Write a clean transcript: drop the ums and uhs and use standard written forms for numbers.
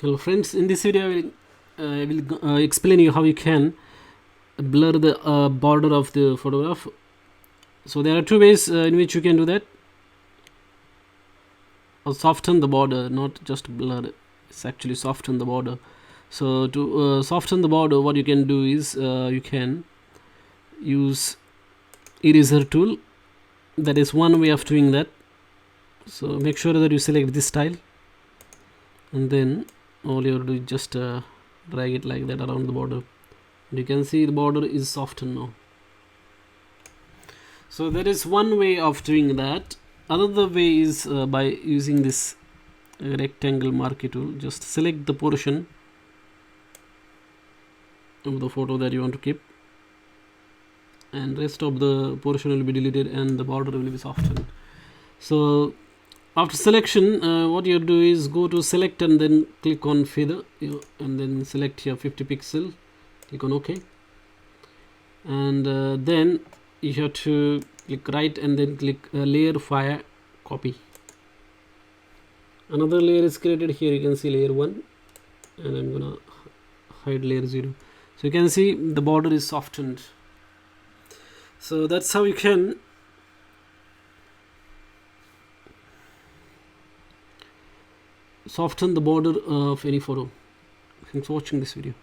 Hello friends, in this video I will explain you how you can blur the border of the photograph. So there are two ways in which you can do that. Or soften the border, not just blur, it's actually soften the border. So to soften the border, what you can do is you can use eraser tool. That is one way of doing that. So make sure that you select this style, and then all you have to do is just drag it like that around the border. You can see the border is softened now. So that is one way of doing that. Another way is by using this rectangle marquee tool. Just select the portion of the photo that you want to keep, and rest of the portion will be deleted and the border will be softened. So after selection, what you do is go to select and then click on feather, and then select here 50 pixel, click on OK, and then you have to click right and then click layer fire copy. Another layer is created here. You can see layer 1, and I'm gonna hide layer 0. So you can see the border is softened. So that's how you can soften the border of any photo. Thanks for watching this video.